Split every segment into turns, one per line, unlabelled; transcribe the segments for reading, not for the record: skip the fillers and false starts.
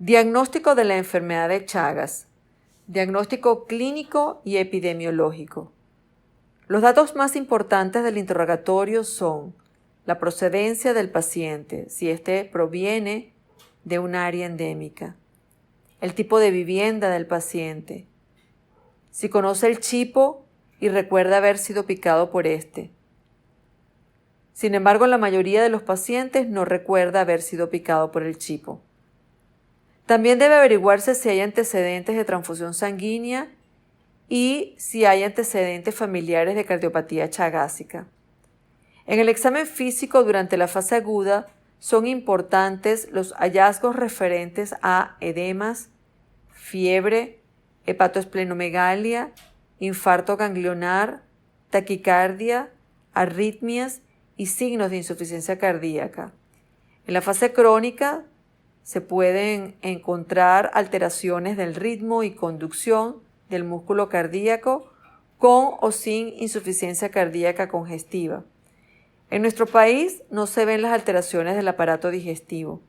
Diagnóstico de la enfermedad de Chagas. Diagnóstico clínico y epidemiológico. Los datos más importantes del interrogatorio son la procedencia del paciente, si éste proviene de un área endémica, el tipo de vivienda del paciente, si conoce el chipo y recuerda haber sido picado por este. Sin embargo, la mayoría de los pacientes no recuerda haber sido picado por el chipo. También debe averiguarse si hay antecedentes de transfusión sanguínea y si hay antecedentes familiares de cardiopatía chagásica. En el examen físico durante la fase aguda son importantes los hallazgos referentes a edemas, fiebre, hepatoesplenomegalia, infarto ganglionar, taquicardia, arritmias y signos de insuficiencia cardíaca. En la fase crónica se pueden encontrar alteraciones del ritmo y conducción del músculo cardíaco con o sin insuficiencia cardíaca congestiva. En nuestro país no se ven las alteraciones del aparato digestivo.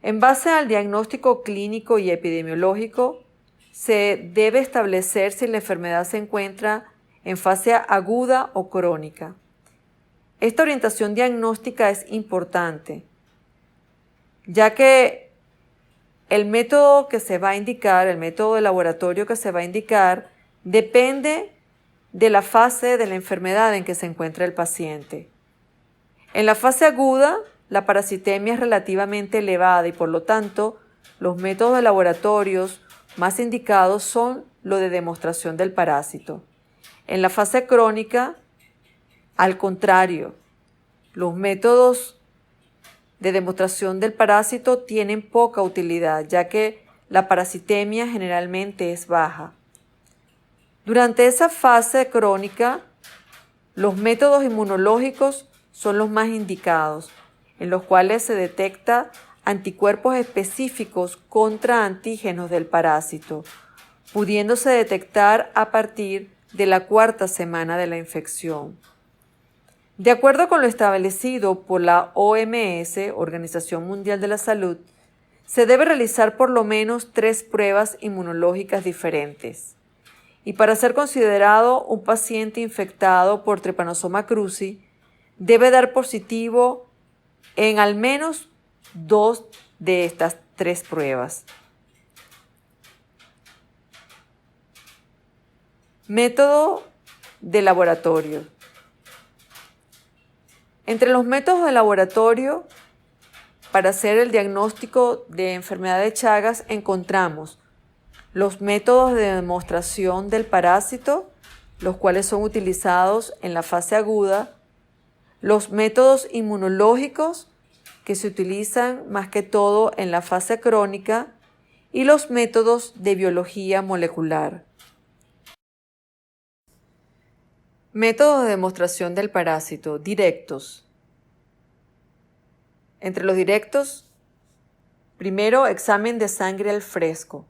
En base al diagnóstico clínico y epidemiológico, se debe establecer si la enfermedad se encuentra en fase aguda o crónica. Esta orientación diagnóstica es importante, ya que el método que se va a indicar, el método de laboratorio que se va a indicar, depende de la fase de la enfermedad en que se encuentra el paciente. En la fase aguda, la parasitemia es relativamente elevada y por lo tanto, los métodos de laboratorios más indicados son los de demostración del parásito. En la fase crónica, al contrario, los métodos de demostración del parásito tienen poca utilidad, ya que la parasitemia generalmente es baja. Durante esa fase crónica, los métodos inmunológicos son los más indicados, en los cuales se detecta anticuerpos específicos contra antígenos del parásito, pudiéndose detectar a partir de la 4ª semana de la infección. De acuerdo con lo establecido por la OMS, Organización Mundial de la Salud, se debe realizar por lo menos 3 pruebas inmunológicas diferentes. Y para ser considerado un paciente infectado por Trypanosoma cruzi, debe dar positivo en al menos 2 de estas 3 pruebas. Método de laboratorio. Entre los métodos de laboratorio para hacer el diagnóstico de enfermedad de Chagas encontramos los métodos de demostración del parásito, los cuales son utilizados en la fase aguda, los métodos inmunológicos, que se utilizan más que todo en la fase crónica, y los métodos de biología molecular. Métodos de demostración del parásito directos. Entre los directos, primero, examen de sangre al fresco.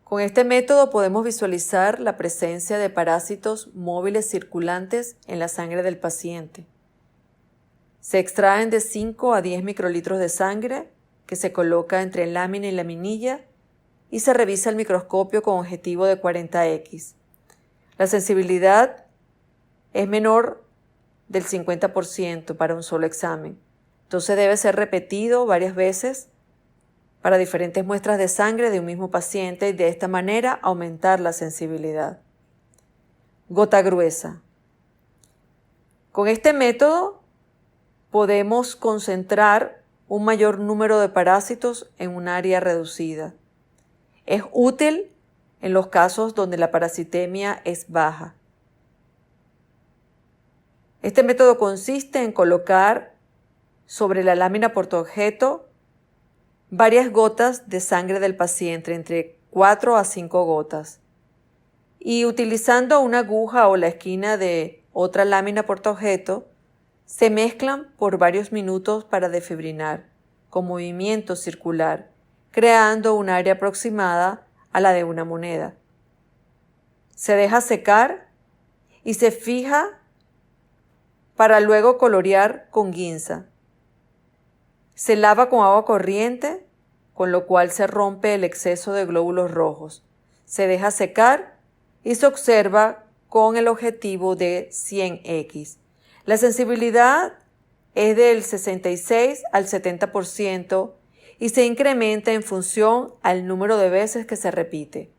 Con este método podemos visualizar la presencia de parásitos móviles circulantes en la sangre del paciente. Se extraen de 5 a 10 microlitros de sangre que se coloca entre lámina y laminilla y se revisa al microscopio con objetivo de 40x. La sensibilidad es menor del 50% para un solo examen. Entonces debe ser repetido varias veces para diferentes muestras de sangre de un mismo paciente y de esta manera aumentar la sensibilidad. Gota gruesa. Con este método podemos concentrar un mayor número de parásitos en un área reducida. Es útil en los casos donde la parasitemia es baja. Este método consiste en colocar sobre la lámina portaobjeto varias gotas de sangre del paciente, entre 4 a 5 gotas, y utilizando una aguja o la esquina de otra lámina portaobjeto, se mezclan por varios minutos para defibrinar, con movimiento circular, creando un área aproximada a la de una moneda. Se deja secar y se fija para luego colorear con guinza. Se lava con agua corriente, con lo cual se rompe el exceso de glóbulos rojos. Se deja secar y se observa con el objetivo de 100x. La sensibilidad es del 66 al 70% y se incrementa en función al número de veces que se repite.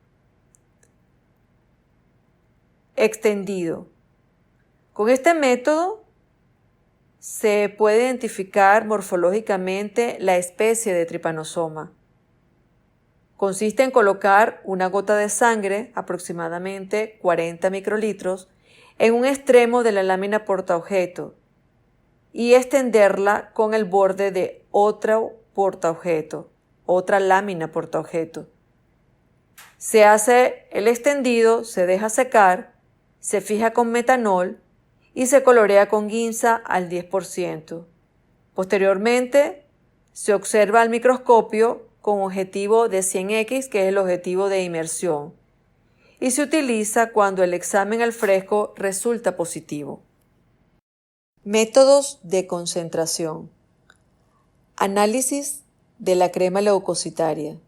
Extendido. Con este método se puede identificar morfológicamente la especie de trypanosoma. Consiste en colocar una gota de sangre, aproximadamente 40 microlitros, en un extremo de la lámina portaobjeto y extenderla con el borde de otro portaobjeto, otra lámina portaobjeto. Se hace el extendido, se deja secar, se fija con metanol y se colorea con guinza al 10%. Posteriormente, se observa al microscopio con objetivo de 100x, que es el objetivo de inmersión, y se utiliza cuando el examen al fresco resulta positivo. Métodos de concentración. Análisis de la crema leucocitaria.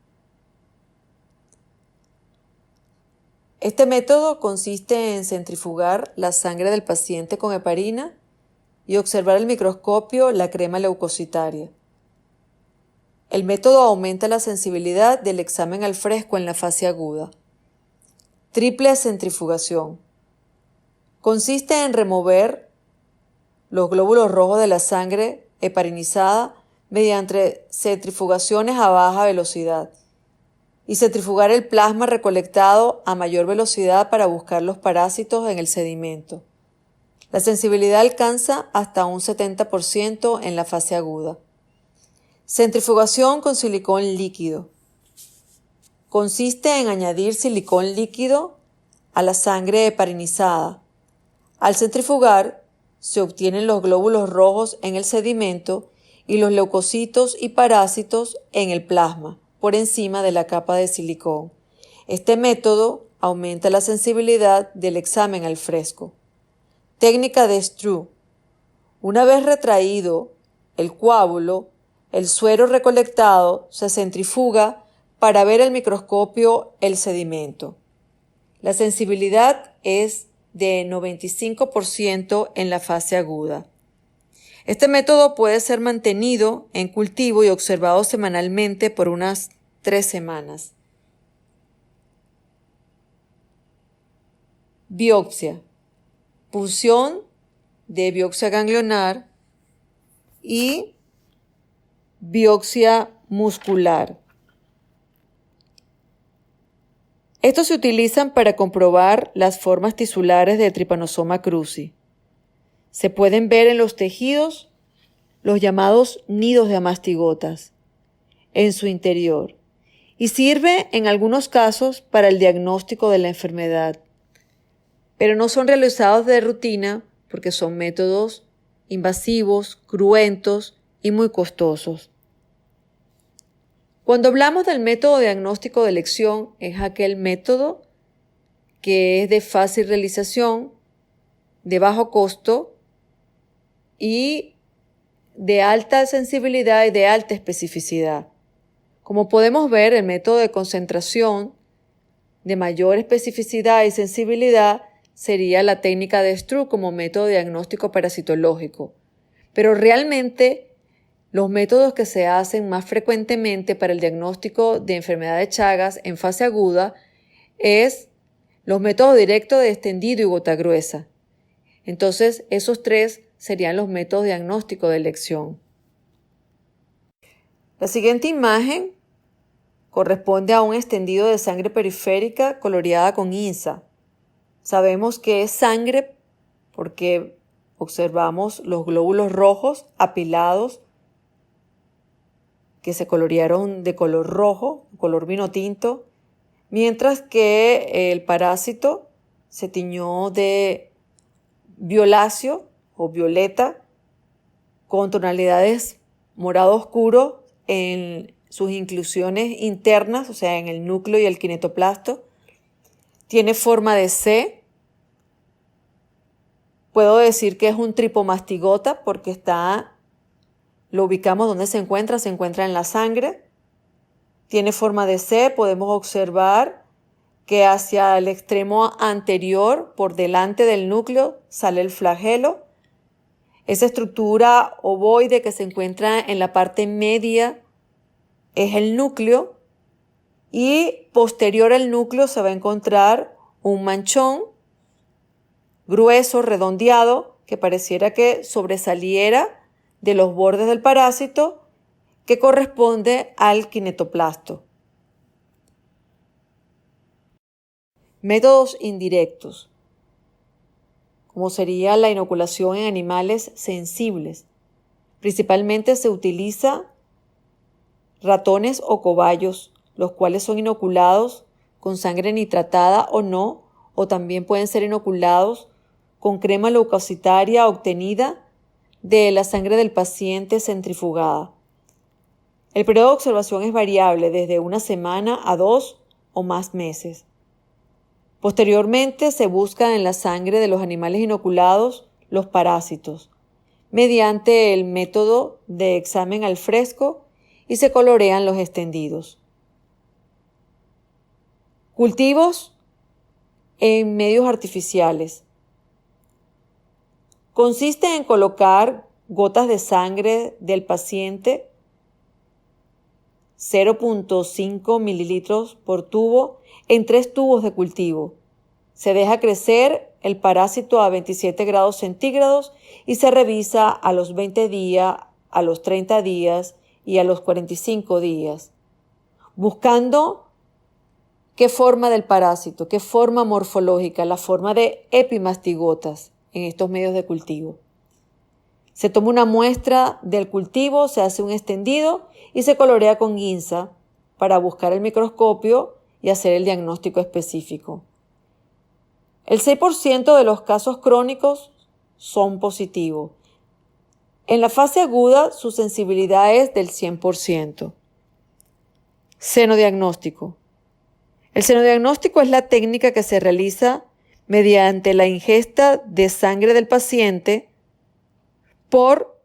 Este método consiste en centrifugar la sangre del paciente con heparina y observar al microscopio la crema leucocitaria. El método aumenta la sensibilidad del examen al fresco en la fase aguda. Triple centrifugación. Consiste en remover los glóbulos rojos de la sangre heparinizada mediante centrifugaciones a baja velocidad y centrifugar el plasma recolectado a mayor velocidad para buscar los parásitos en el sedimento. La sensibilidad alcanza hasta un 70% en la fase aguda. Centrifugación con silicón líquido. Consiste en añadir silicón líquido a la sangre heparinizada. Al centrifugar, se obtienen los glóbulos rojos en el sedimento y los leucocitos y parásitos en el plasma, por encima de la capa de silicón. Este método aumenta la sensibilidad del examen al fresco. Técnica de Struve. Una vez retraído el coágulo, el suero recolectado se centrifuga para ver al microscopio el sedimento. La sensibilidad es de 95% en la fase aguda. Este método puede ser mantenido en cultivo y observado semanalmente por unas 3 semanas. Biopsia. Punción de biopsia ganglionar y biopsia muscular. Estos se utilizan para comprobar las formas tisulares de Trypanosoma cruzi. Se pueden ver en los tejidos los llamados nidos de amastigotas en su interior y sirve en algunos casos para el diagnóstico de la enfermedad, pero no son realizados de rutina porque son métodos invasivos, cruentos y muy costosos. Cuando hablamos del método diagnóstico de elección, es aquel método que es de fácil realización, de bajo costo y de alta sensibilidad y de alta especificidad. Como podemos ver, el método de concentración de mayor especificidad y sensibilidad sería la técnica de Struve como método diagnóstico parasitológico. Pero realmente los métodos que se hacen más frecuentemente para el diagnóstico de enfermedad de Chagas en fase aguda es los métodos directos de extendido y gota gruesa. Entonces, esos 3 serían los métodos diagnósticos de elección. La siguiente imagen corresponde a un extendido de sangre periférica coloreada con INSA. Sabemos que es sangre porque observamos los glóbulos rojos apilados que se colorearon de color rojo, color vino tinto, mientras que el parásito se tiñó de violáceo o violeta con tonalidades morado oscuro en sus inclusiones internas, o sea, en el núcleo y el kinetoplasto. Tiene forma de C. Puedo decir que es un tripomastigota porque está lo ubicamos donde se encuentra en la sangre. Tiene forma de C, podemos observar que hacia el extremo anterior, por delante del núcleo, sale el flagelo. Esa estructura ovoide que se encuentra en la parte media es el núcleo y posterior al núcleo se va a encontrar un manchón grueso, redondeado, que pareciera que sobresaliera de los bordes del parásito, que corresponde al kinetoplasto. Métodos indirectos, como sería la inoculación en animales sensibles. Principalmente se utiliza ratones o cobayos, los cuales son inoculados con sangre nitratada o no, o también pueden ser inoculados con crema leucocitaria obtenida de la sangre del paciente centrifugada. El periodo de observación es variable, desde una semana a 2 o más meses. Posteriormente se busca en la sangre de los animales inoculados los parásitos, mediante el método de examen al fresco, y se colorean los extendidos. Cultivos en medios artificiales. Consiste en colocar gotas de sangre del paciente, 0.5 mililitros por tubo, en 3 tubos de cultivo. Se deja crecer el parásito a 27 grados centígrados y se revisa a los 20 días, a los 30 días y a los 45 días, buscando qué forma del parásito, qué forma morfológica, la forma de epimastigotas en estos medios de cultivo. Se toma una muestra del cultivo, se hace un extendido y se colorea con guinza para buscar el microscopio y hacer el diagnóstico específico. El 6% de los casos crónicos son positivos. En la fase aguda, su sensibilidad es del 100%. Senodiagnóstico. El senodiagnóstico es la técnica que se realiza mediante la ingesta de sangre del paciente por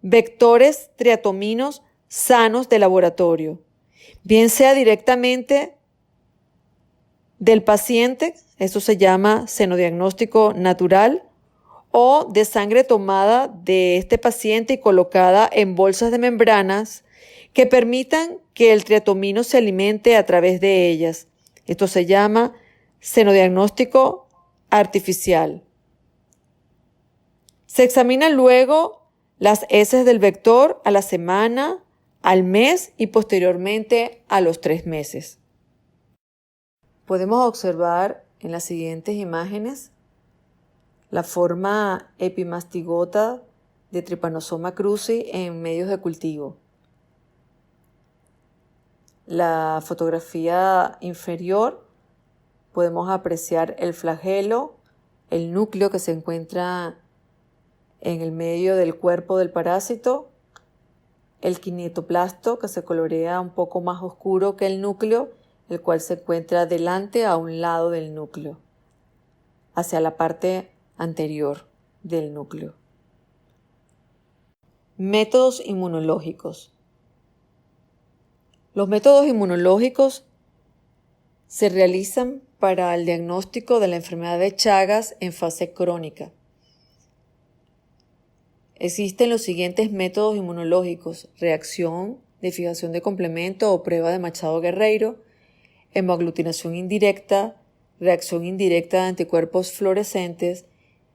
vectores triatominos sanos de laboratorio, bien sea directamente del paciente, eso se llama senodiagnóstico natural, o de sangre tomada de este paciente y colocada en bolsas de membranas que permitan que el triatomino se alimente a través de ellas. Esto se llama senodiagnóstico artificial. Se examinan luego las heces del vector a la semana, al mes y posteriormente a los 3 meses. Podemos observar en las siguientes imágenes la forma epimastigota de Trypanosoma cruzi en medios de cultivo. La fotografía inferior podemos apreciar el flagelo, el núcleo que se encuentra en el medio del cuerpo del parásito, el kinetoplasto que se colorea un poco más oscuro que el núcleo, el cual se encuentra delante a un lado del núcleo, hacia la parte anterior del núcleo. Métodos inmunológicos. Los métodos inmunológicos se realizan para el diagnóstico de la enfermedad de Chagas en fase crónica. Existen los siguientes métodos inmunológicos: reacción de fijación de complemento o prueba de Machado-Guerreiro, hemoaglutinación indirecta, reacción indirecta de anticuerpos fluorescentes,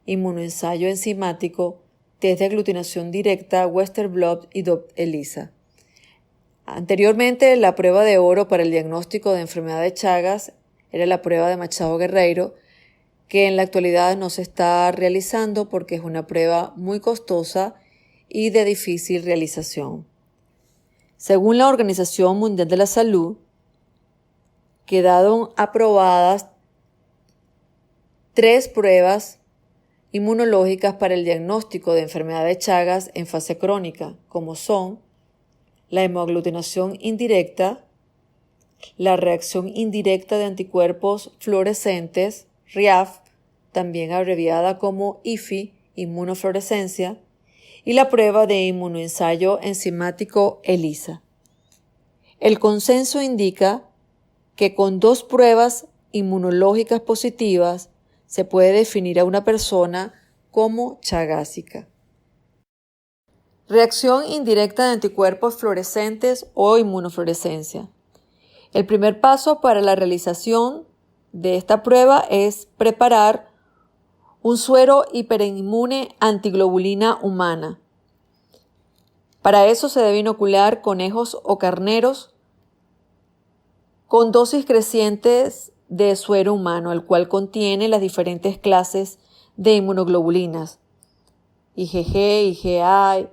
inmunoensayo enzimático, test de aglutinación directa, Western blot y ELISA. Anteriormente, la prueba de oro para el diagnóstico de enfermedad de Chagas era la prueba de Machado-Guerreiro, que en la actualidad no se está realizando porque es una prueba muy costosa y de difícil realización. Según la Organización Mundial de la Salud, quedaron aprobadas 3 pruebas inmunológicas para el diagnóstico de enfermedad de Chagas en fase crónica, como son la hemoaglutinación indirecta, la reacción indirecta de anticuerpos fluorescentes, RIAF, también abreviada como IFI, inmunofluorescencia, y la prueba de inmunoensayo enzimático ELISA. El consenso indica que con 2 pruebas inmunológicas positivas se puede definir a una persona como chagásica. Reacción indirecta de anticuerpos fluorescentes o inmunofluorescencia. El primer paso para la realización de esta prueba es preparar un suero hiperinmune antiglobulina humana. Para eso se debe inocular conejos o carneros con dosis crecientes de suero humano, el cual contiene las diferentes clases de inmunoglobulinas: IgG, IgA,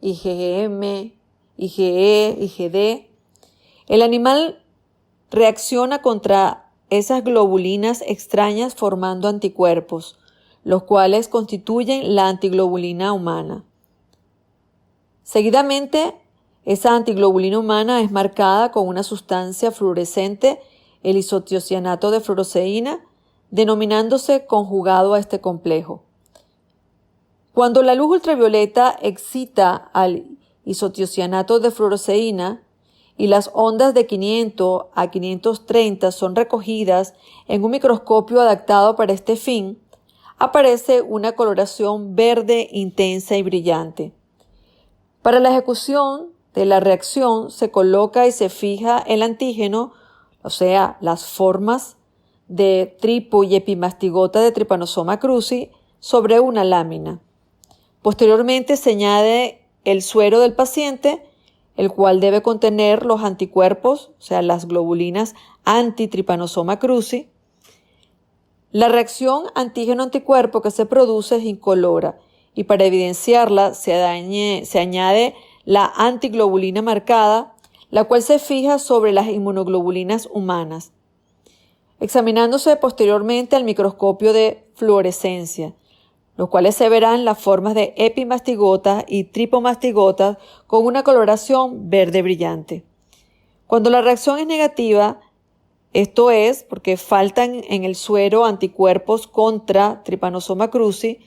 IgM, IgE, IgD. El animal reacciona contra esas globulinas extrañas formando anticuerpos, los cuales constituyen la antiglobulina humana. Seguidamente, esa antiglobulina humana es marcada con una sustancia fluorescente, el isotiocianato de fluoroseína, denominándose conjugado a este complejo. Cuando la luz ultravioleta excita al isotiocianato de fluoroseína y las ondas de 500 a 530 son recogidas en un microscopio adaptado para este fin, aparece una coloración verde intensa y brillante. Para la ejecución de la reacción se coloca y se fija el antígeno, o sea, las formas de tripo y epimastigota de Trypanosoma cruzi, sobre una lámina. Posteriormente se añade el suero del paciente, el cual debe contener los anticuerpos, o sea, las globulinas anti-Trypanosoma cruzi. La reacción antígeno-anticuerpo que se produce es incolora y para evidenciarla se añade la antiglobulina marcada, la cual se fija sobre las inmunoglobulinas humanas, examinándose posteriormente al microscopio de fluorescencia, los cuales se verán las formas de epimastigotas y tripomastigotas con una coloración verde brillante. Cuando la reacción es negativa, esto es porque faltan en el suero anticuerpos contra Trypanosoma cruzi,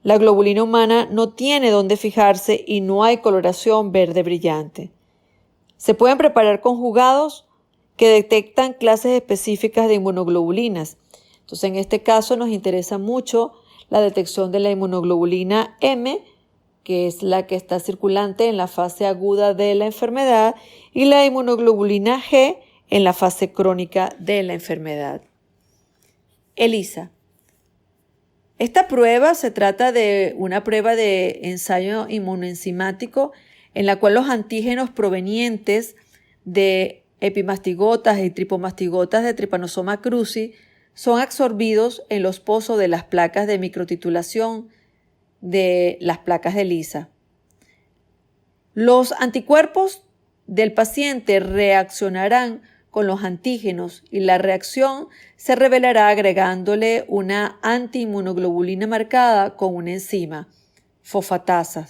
la globulina humana no tiene dónde fijarse y no hay coloración verde brillante. Se pueden preparar conjugados que detectan clases específicas de inmunoglobulinas. Entonces, en este caso nos interesa mucho la detección de la inmunoglobulina M, que es la que está circulante en la fase aguda de la enfermedad, y la inmunoglobulina G en la fase crónica de la enfermedad. ELISA. Esta prueba se trata de una prueba de ensayo inmunoenzimático en la cual los antígenos provenientes de epimastigotas y tripomastigotas de Trypanosoma cruzi son absorbidos en los pozos de las placas de microtitulación de las placas de ELISA. Los anticuerpos del paciente reaccionarán con los antígenos y la reacción se revelará agregándole una antiinmunoglobulina marcada con una enzima, fosfatasa,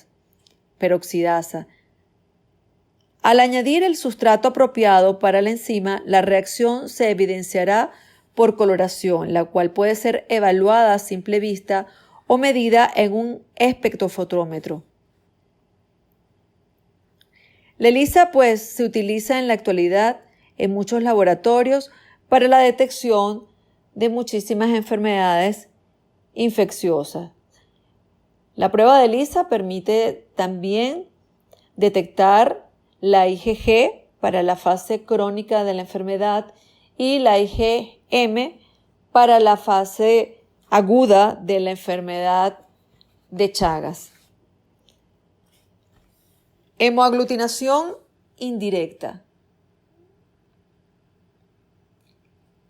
peroxidasa. Al añadir el sustrato apropiado para la enzima, la reacción se evidenciará por coloración, la cual puede ser evaluada a simple vista o medida en un espectrofotómetro. La ELISA se utiliza en la actualidad en muchos laboratorios para la detección de muchísimas enfermedades infecciosas. La prueba de ELISA permite también detectar la IgG para la fase crónica de la enfermedad y la IgM para la fase aguda de la enfermedad de Chagas. Hemoaglutinación indirecta.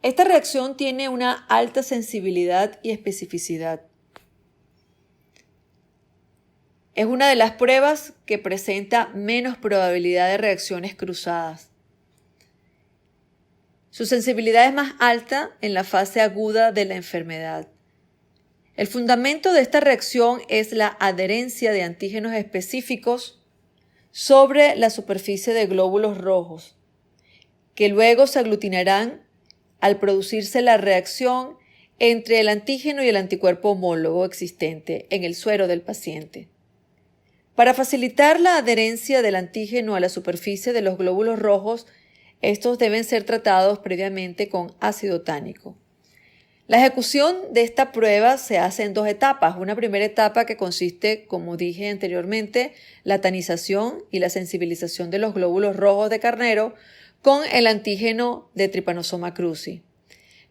Esta reacción tiene una alta sensibilidad y especificidad. Es una de las pruebas que presenta menos probabilidad de reacciones cruzadas. Su sensibilidad es más alta en la fase aguda de la enfermedad. El fundamento de esta reacción es la adherencia de antígenos específicos sobre la superficie de glóbulos rojos, que luego se aglutinarán al producirse la reacción entre el antígeno y el anticuerpo homólogo existente en el suero del paciente. Para facilitar la adherencia del antígeno a la superficie de los glóbulos rojos, estos deben ser tratados previamente con ácido tánico. La ejecución de esta prueba se hace en dos etapas. Una primera etapa que consiste, como dije anteriormente, la tanización y la sensibilización de los glóbulos rojos de carnero con el antígeno de Trypanosoma cruzi.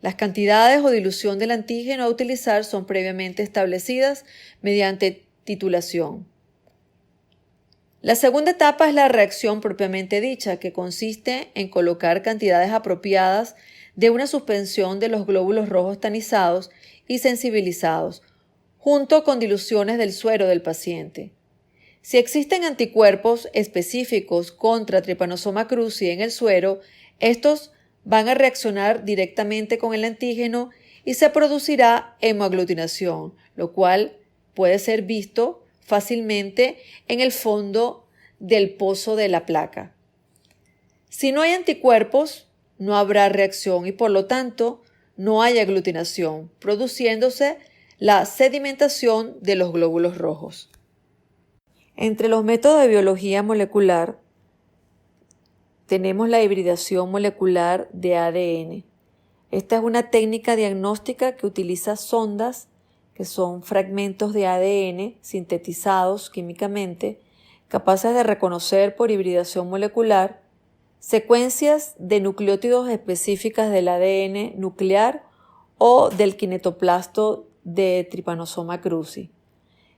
Las cantidades o dilución del antígeno a utilizar son previamente establecidas mediante titulación. La segunda etapa es la reacción propiamente dicha, que consiste en colocar cantidades apropiadas de una suspensión de los glóbulos rojos tanizados y sensibilizados, junto con diluciones del suero del paciente. Si existen anticuerpos específicos contra Trypanosoma cruzi en el suero, estos van a reaccionar directamente con el antígeno y se producirá hemoaglutinación, lo cual puede ser visto fácilmente en el fondo del pozo de la placa. Si no hay anticuerpos, no habrá reacción y por lo tanto no hay aglutinación, produciéndose la sedimentación de los glóbulos rojos. Entre los métodos de biología molecular tenemos la hibridación molecular de ADN. Esta es una técnica diagnóstica que utiliza sondas, que son fragmentos de ADN sintetizados químicamente, capaces de reconocer por hibridación molecular secuencias de nucleótidos específicas del ADN nuclear o del kinetoplasto de Trypanosoma cruzi,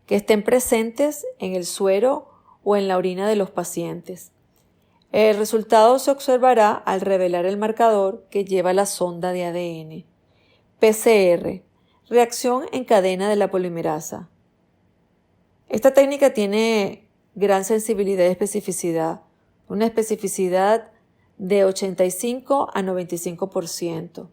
que estén presentes en el suero o en la orina de los pacientes. El resultado se observará al revelar el marcador que lleva la sonda de ADN. PCR, reacción en cadena de la polimerasa. Esta técnica tiene gran sensibilidad y especificidad, una especificidad de 85 a 95%.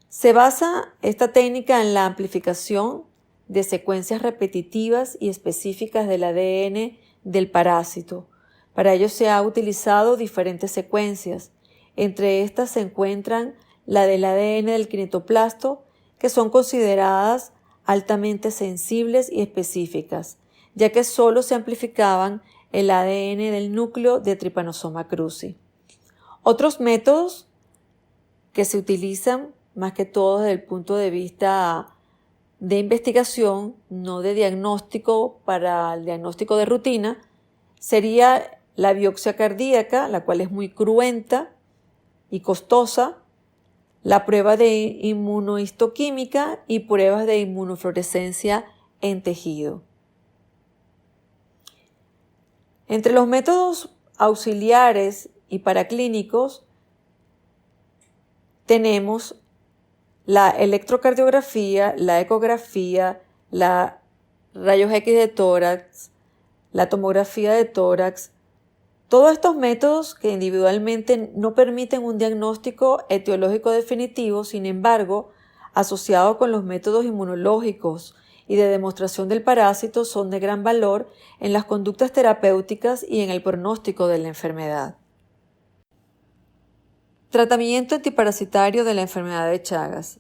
Se basa esta técnica en la amplificación de secuencias repetitivas y específicas del ADN del parásito. Para ello se ha utilizado diferentes secuencias. Entre estas se encuentran la del ADN del kinetoplasto, que son consideradas altamente sensibles y específicas, ya que solo se amplificaban el ADN del núcleo de Trypanosoma cruzi. Otros métodos que se utilizan, más que todo desde el punto de vista de investigación, no de diagnóstico para el diagnóstico de rutina, sería la biopsia cardíaca, la cual es muy cruenta y costosa, la prueba de inmunohistoquímica y pruebas de inmunofluorescencia en tejido. Entre los métodos auxiliares y paraclínicos tenemos la electrocardiografía, la ecografía, la rayos X de tórax, la tomografía de tórax. Todos estos métodos que individualmente no permiten un diagnóstico etiológico definitivo, sin embargo, asociados con los métodos inmunológicos y de demostración del parásito, son de gran valor en las conductas terapéuticas y en el pronóstico de la enfermedad. Tratamiento antiparasitario de la enfermedad de Chagas.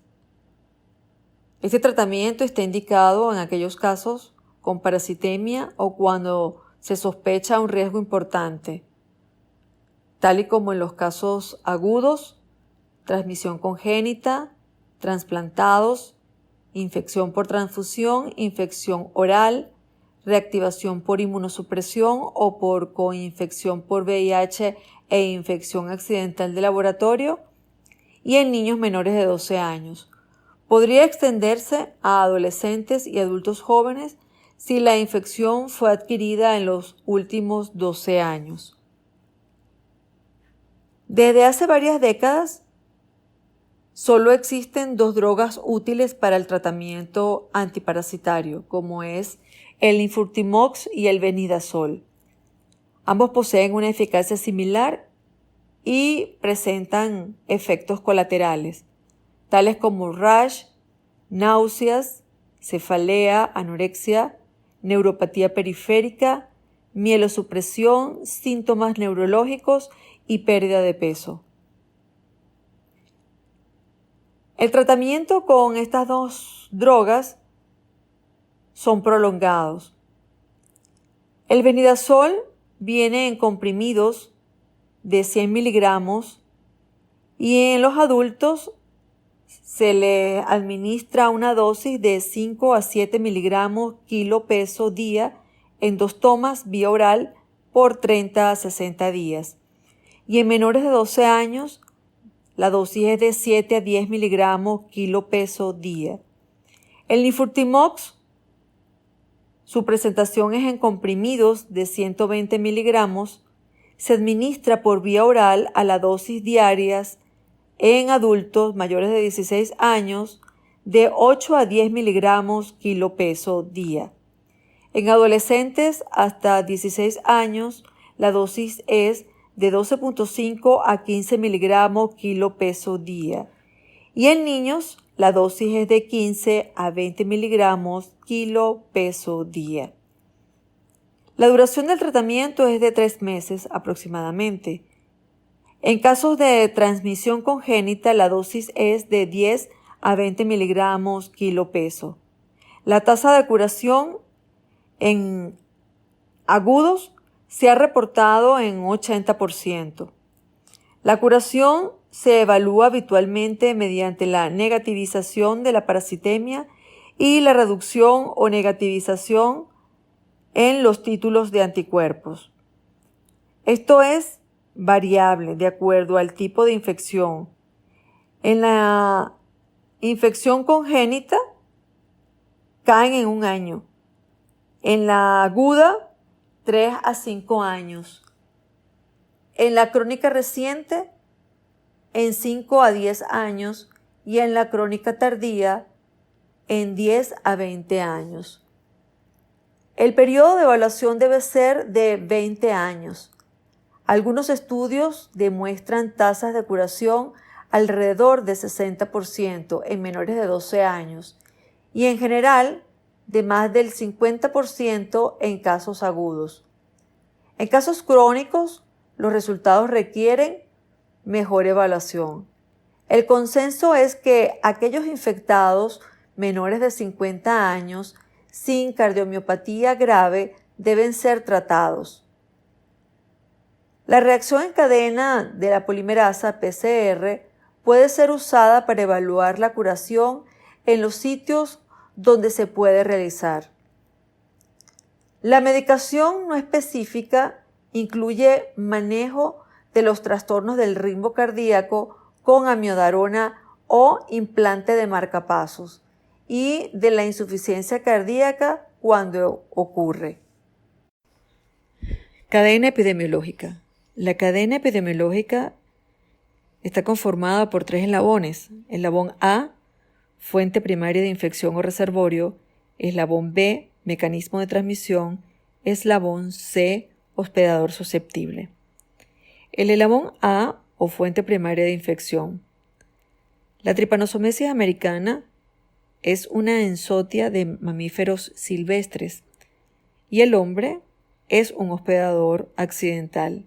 Este tratamiento está indicado en aquellos casos con parasitemia o cuando se sospecha un riesgo importante, tal y como en los casos agudos, transmisión congénita, trasplantados, infección por transfusión, infección oral, reactivación por inmunosupresión o por coinfección por VIH e infección accidental de laboratorio, y en niños menores de 12 años. Podría extenderse a adolescentes y adultos jóvenes si la infección fue adquirida en los últimos 12 años. Desde hace varias décadas, solo existen dos drogas útiles para el tratamiento antiparasitario, como es el Infurtimox y el Benidazol. Ambos poseen una eficacia similar y presentan efectos colaterales, tales como rash, náuseas, cefalea, anorexia, neuropatía periférica, mielosupresión, síntomas neurológicos y pérdida de peso. El tratamiento con estas dos drogas son prolongados. El venidazol viene en comprimidos de 100 miligramos y en los adultos se le administra una dosis de 5 a 7 miligramos kilo peso día en 2 tomas vía oral por 30 a 60 días. Y en menores de 12 años, la dosis es de 7 a 10 miligramos kilo peso día. El nifurtimox, su presentación es en comprimidos de 120 miligramos, se administra por vía oral a la dosis diarias en adultos mayores de 16 años de 8 a 10 miligramos kilo peso día. En adolescentes hasta 16 años, la dosis es de 12.5 a 15 miligramos kilo peso día. Y en niños, la dosis es de 15 a 20 miligramos kilo peso día. La duración del tratamiento es de 3 meses aproximadamente. En casos de transmisión congénita, la dosis es de 10 a 20 miligramos kilo peso. La tasa de curación en agudos se ha reportado en 80%. La curación se evalúa habitualmente mediante la negativización de la parasitemia y la reducción o negativización en los títulos de anticuerpos. Esto es variable de acuerdo al tipo de infección. En la infección congénita caen en 1 año. En la aguda, 3 a 5 años. En la crónica reciente, en 5 a 10 años. Y en la crónica tardía, en 10 a 20 años. El periodo de evaluación debe ser de 20 años. Algunos estudios demuestran tasas de curación alrededor de 60% en menores de 12 años y en general de más del 50% en casos agudos. En casos crónicos, los resultados requieren mejor evaluación. El consenso es que aquellos infectados menores de 50 años sin cardiomiopatía grave deben ser tratados. La reacción en cadena de la polimerasa PCR puede ser usada para evaluar la curación en los sitios donde se puede realizar. La medicación no específica incluye manejo de los trastornos del ritmo cardíaco con amiodarona o implante de marcapasos y de la insuficiencia cardíaca cuando ocurre. Cadena epidemiológica. La cadena epidemiológica está conformada por 3 eslabones. Eslabón A, fuente primaria de infección o reservorio. Eslabón B, mecanismo de transmisión. Eslabón C, hospedador susceptible. El eslabón A, o fuente primaria de infección. La Trypanosomesis americana es una enzootia de mamíferos silvestres y el hombre es un hospedador accidental.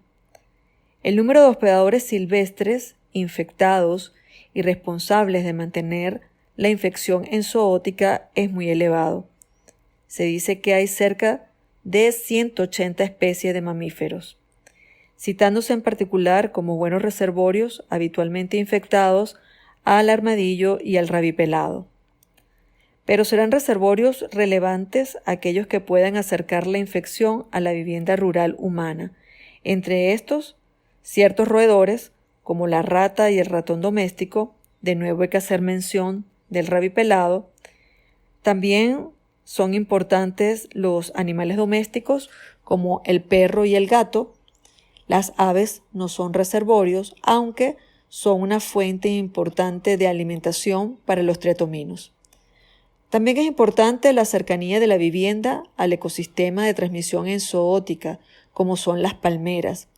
El número de hospedadores silvestres infectados y responsables de mantener la infección enzootica es muy elevado. Se dice que hay cerca de 180 especies de mamíferos, citándose en particular como buenos reservorios habitualmente infectados al armadillo y al rabipelado. Pero serán reservorios relevantes aquellos que puedan acercar la infección a la vivienda rural humana. Entre estos, ciertos roedores, como la rata y el ratón doméstico, de nuevo hay que hacer mención del rabipelado. También son importantes los animales domésticos, como el perro y el gato. Las aves no son reservorios, aunque son una fuente importante de alimentación para los triatominos. También es importante la cercanía de la vivienda al ecosistema de transmisión enzootica, como son las palmeras.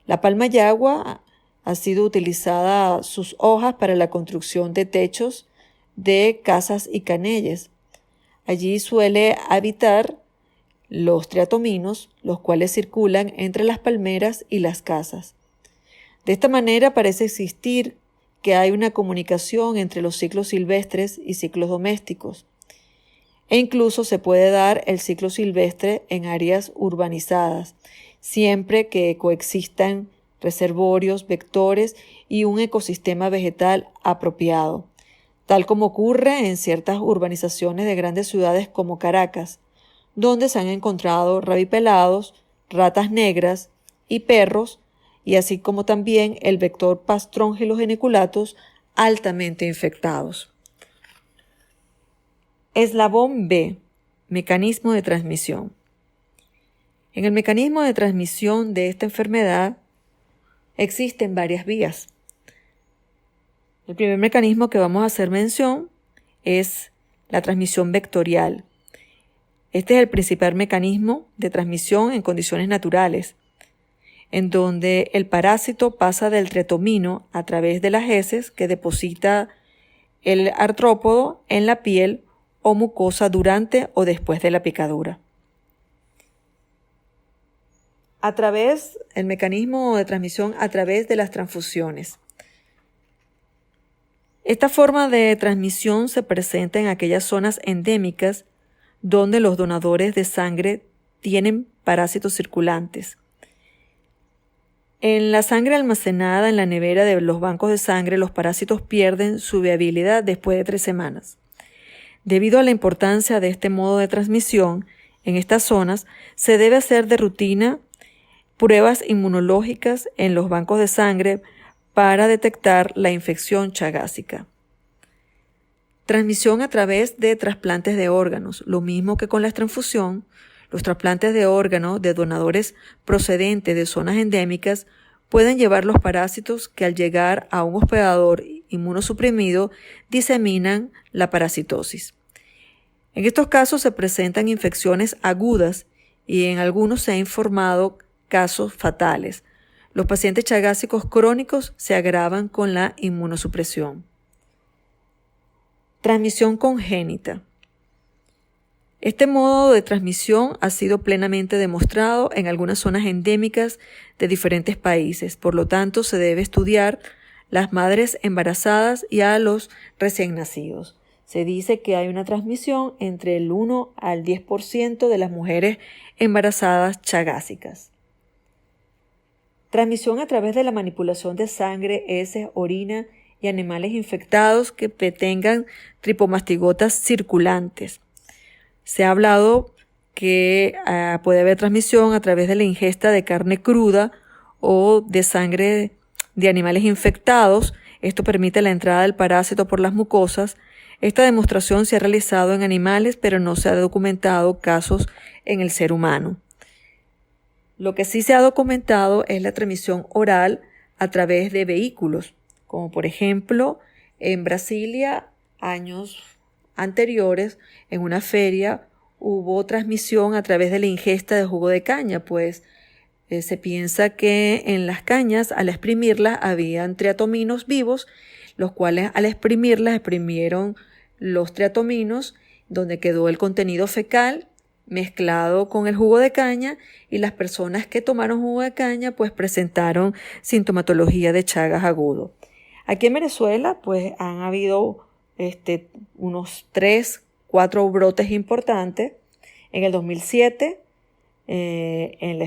La palma yagua ha sido utilizada sus hojas para la construcción de techos de casas y canelles. Allí suele habitar los triatominos, los cuales circulan entre las palmeras y las casas. De esta manera parece existir que hay una comunicación entre los ciclos silvestres y ciclos domésticos. e incluso se puede dar el ciclo silvestre en áreas urbanizadas, siempre que coexistan reservorios, vectores y un ecosistema vegetal apropiado, tal como ocurre en ciertas urbanizaciones de grandes ciudades como Caracas, donde se han encontrado rabipelados, ratas negras y perros, y así como también el vector Pastrongylos geniculatus altamente infectados. Eslabón B. Mecanismo de transmisión. En el mecanismo de transmisión de esta enfermedad existen varias vías. El primer mecanismo que vamos a hacer mención es la transmisión vectorial. Este es el principal mecanismo de transmisión en condiciones naturales, en donde el parásito pasa del tretomino a través de las heces que deposita el artrópodo en la piel o mucosa durante o después de la picadura. El mecanismo de transmisión a través de las transfusiones. Esta forma de transmisión se presenta en aquellas zonas endémicas donde los donadores de sangre tienen parásitos circulantes. En la sangre almacenada en la nevera de los bancos de sangre, los parásitos pierden su viabilidad después de 3 semanas. Debido a la importancia de este modo de transmisión, en estas zonas se debe hacer de rutina pruebas inmunológicas en los bancos de sangre para detectar la infección chagásica. Transmisión a través de trasplantes de órganos. Lo mismo que con la transfusión, los trasplantes de órganos de donadores procedentes de zonas endémicas pueden llevar los parásitos que al llegar a un hospedador inmunosuprimido diseminan la parasitosis. En estos casos se presentan infecciones agudas y en algunos se ha informado casos fatales. Los pacientes chagásicos crónicos se agravan con la inmunosupresión. Transmisión congénita. Este modo de transmisión ha sido plenamente demostrado en algunas zonas endémicas de diferentes países. Por lo tanto, se debe estudiar las madres embarazadas y a los recién nacidos. Se dice que hay una transmisión entre el 1 al 10% de las mujeres embarazadas chagásicas. Transmisión a través de la manipulación de sangre, heces, orina y animales infectados que tengan tripomastigotas circulantes. Se ha hablado que puede haber transmisión a través de la ingesta de carne cruda o de sangre de animales infectados. Esto permite la entrada del parásito por las mucosas. Esta demostración se ha realizado en animales, pero no se ha documentado casos en el ser humano. Lo que sí se ha documentado es la transmisión oral a través de vehículos, como por ejemplo en Brasilia, años anteriores, en una feria hubo transmisión a través de la ingesta de jugo de caña, pues se piensa que en las cañas al exprimirlas habían triatominos vivos, los cuales al exprimirlas exprimieron los triatominos, donde quedó el contenido fecal mezclado con el jugo de caña, y las personas que tomaron jugo de caña pues presentaron sintomatología de Chagas agudo. Aquí en Venezuela pues han habido unos 3-4 brotes importantes. En el 2007 en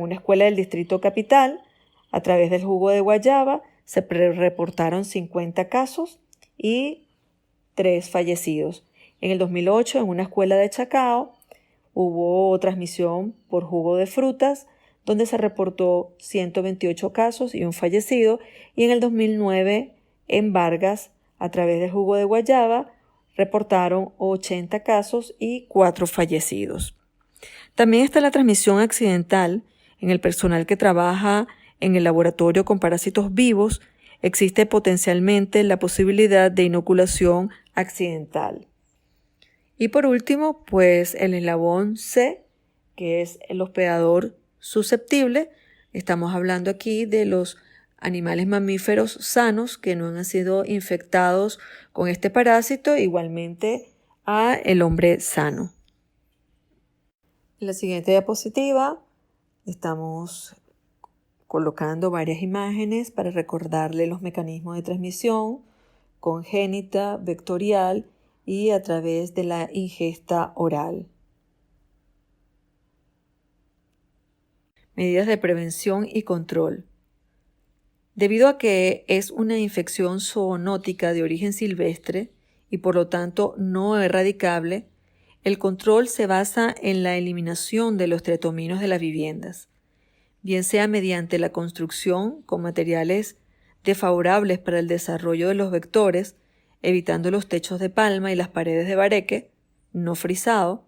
una escuela del Distrito Capital, a través del jugo de guayaba se reportaron 50 casos y 3 fallecidos. En el 2008 en una escuela de Chacao hubo transmisión por jugo de frutas, donde se reportó 128 casos y un fallecido, y en el 2009 en Vargas, a través del jugo de guayaba, reportaron 80 casos y 4 fallecidos. También está la transmisión accidental. En el personal que trabaja en el laboratorio con parásitos vivos, existe potencialmente la posibilidad de inoculación accidental. Y por último, pues el eslabón C, que es el hospedador susceptible. Estamos hablando aquí de los animales mamíferos sanos que no han sido infectados con este parásito, igualmente a el hombre sano. En la siguiente diapositiva estamos colocando varias imágenes para recordarle los mecanismos de transmisión congénita, vectorial y a través de la ingesta oral. Medidas de prevención y control. Debido a que es una infección zoonótica de origen silvestre y por lo tanto no erradicable, el control se basa en la eliminación de los tretominos de las viviendas, bien sea mediante la construcción con materiales desfavorables para el desarrollo de los vectores, evitando los techos de palma y las paredes de bareque, no frisado,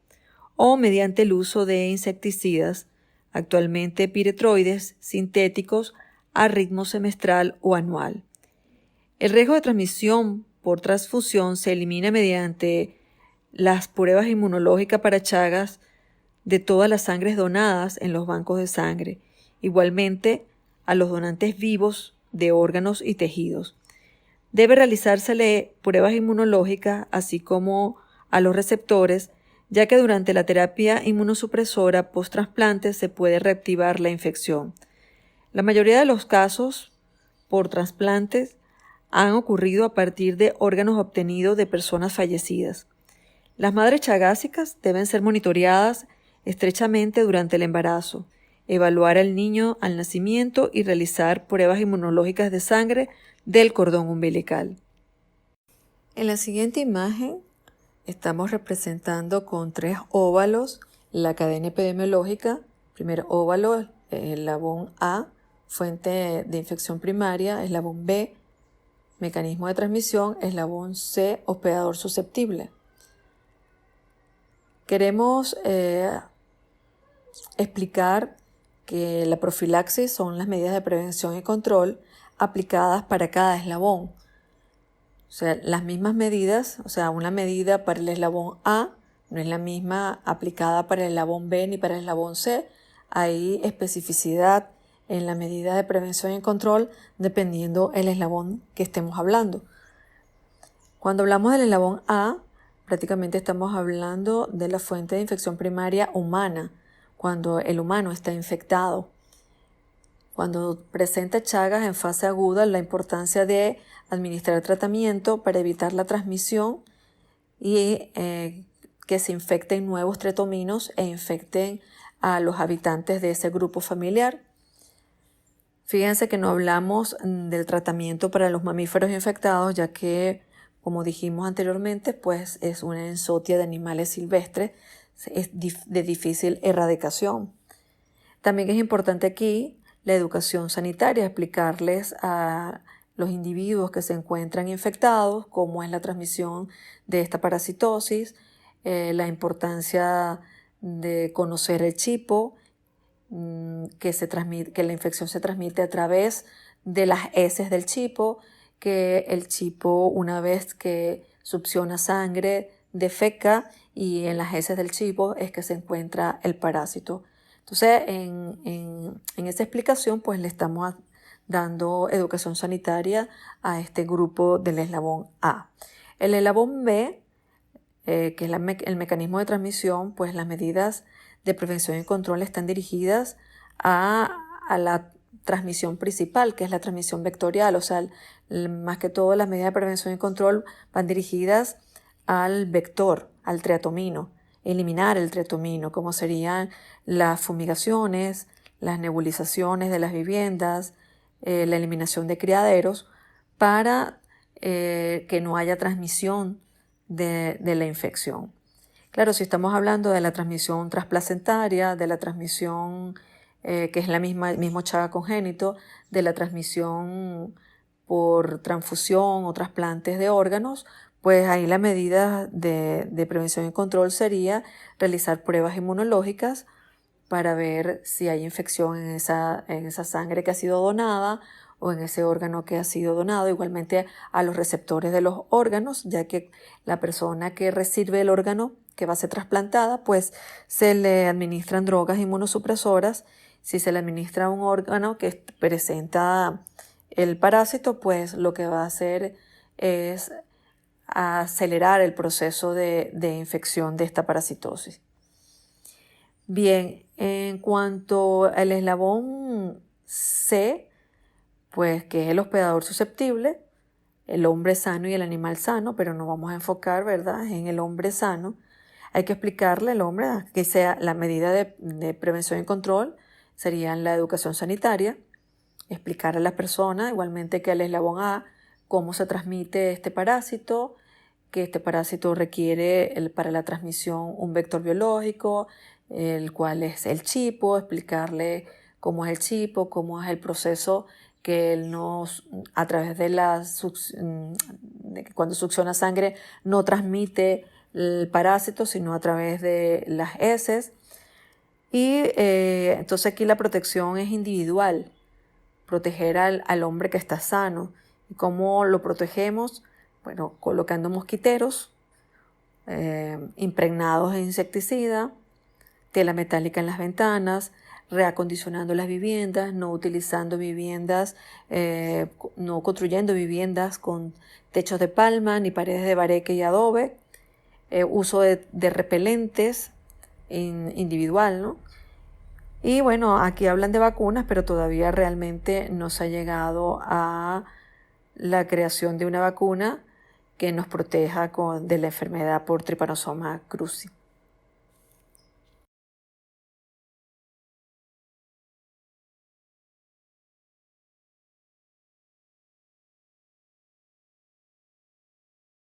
o mediante el uso de insecticidas, actualmente piretroides sintéticos a ritmo semestral o anual. El riesgo de transmisión por transfusión se elimina mediante las pruebas inmunológicas para Chagas de todas las sangres donadas en los bancos de sangre, igualmente a los donantes vivos de órganos y tejidos. Debe realizársele pruebas inmunológicas, así como a los receptores, ya que durante la terapia inmunosupresora post-trasplante se puede reactivar la infección. La mayoría de los casos por trasplantes han ocurrido a partir de órganos obtenidos de personas fallecidas. Las madres chagásicas deben ser monitoreadas estrechamente durante el embarazo, evaluar al niño al nacimiento y realizar pruebas inmunológicas de sangre del cordón umbilical. En la siguiente imagen estamos representando con 3 óvalos la cadena epidemiológica. Primer óvalo, eslabón A, fuente de infección primaria, eslabón B, mecanismo de transmisión, eslabón C, hospedador susceptible. Queremos explicar que la profilaxis son las medidas de prevención y control aplicadas para cada eslabón. O sea, las mismas medidas, o sea, una medida para el eslabón A no es la misma aplicada para el eslabón B ni para el eslabón C. Hay especificidad en la medida de prevención y control dependiendo el eslabón que estemos hablando. Cuando hablamos del eslabón A, prácticamente estamos hablando de la fuente de infección primaria humana, cuando el humano está infectado. Cuando presenta Chagas en fase aguda, la importancia de administrar tratamiento para evitar la transmisión y que se infecten nuevos tretominos e infecten a los habitantes de ese grupo familiar. Fíjense que no hablamos del tratamiento para los mamíferos infectados, ya que, como dijimos anteriormente, pues es una enzotia de animales silvestres, es de difícil erradicación. También es importante aquí la educación sanitaria, explicarles a los individuos que se encuentran infectados cómo es la transmisión de esta parasitosis, la importancia de conocer el chipo, que la infección se transmite a través de las heces del chipo, que el chipo, una vez que succiona sangre, defeca, y en las heces del chipo es que se encuentra el parásito. Entonces, en esa explicación, pues le estamos dando educación sanitaria a este grupo del eslabón A. El eslabón B, que es el mecanismo de transmisión, pues las medidas de prevención y control están dirigidas a la transmisión principal, que es la transmisión vectorial. O sea, más que todo las medidas de prevención y control van dirigidas al vector, al triatomino, eliminar el triatomino, como serían las fumigaciones, las nebulizaciones de las viviendas, la eliminación de criaderos, para que no haya transmisión de la infección. Claro, si estamos hablando de la transmisión transplacentaria, de la transmisión que es el mismo Chaga congénito, de la transmisión por transfusión o trasplantes de órganos, pues ahí la medida de prevención y control sería realizar pruebas inmunológicas para ver si hay infección en esa sangre que ha sido donada o en ese órgano que ha sido donado, igualmente a los receptores de los órganos, ya que la persona que recibe el órgano que va a ser trasplantada, pues se le administran drogas inmunosupresoras. Si se le administra un órgano que presenta el parásito, pues lo que va a hacer es acelerar el proceso de infección de esta parasitosis. Bien, en cuanto al eslabón C, pues que es el hospedador susceptible, el hombre sano y el animal sano, pero nos vamos a enfocar, ¿verdad?, en el hombre sano. Hay que explicarle al hombre que sea la medida de prevención y control, sería la educación sanitaria, explicar a las personas, igualmente que al eslabón A, cómo se transmite este parásito, que este parásito requiere para la transmisión un vector biológico, el cual es el chipo, explicarle cómo es el chipo, cómo es el proceso que él nos, a través de cuando succiona sangre, no transmite el parásito, sino a través de las heces. Y entonces aquí la protección es individual, proteger al hombre que está sano. ¿Y cómo lo protegemos? Bueno, colocando mosquiteros, impregnados de insecticida, tela metálica en las ventanas, reacondicionando las viviendas, no utilizando viviendas, no construyendo viviendas con techos de palma ni paredes de bareque y adobe, uso de repelentes individual, ¿no? Y bueno, aquí hablan de vacunas, pero todavía realmente no se ha llegado a la creación de una vacuna que nos proteja de la enfermedad por Trypanosoma cruzi.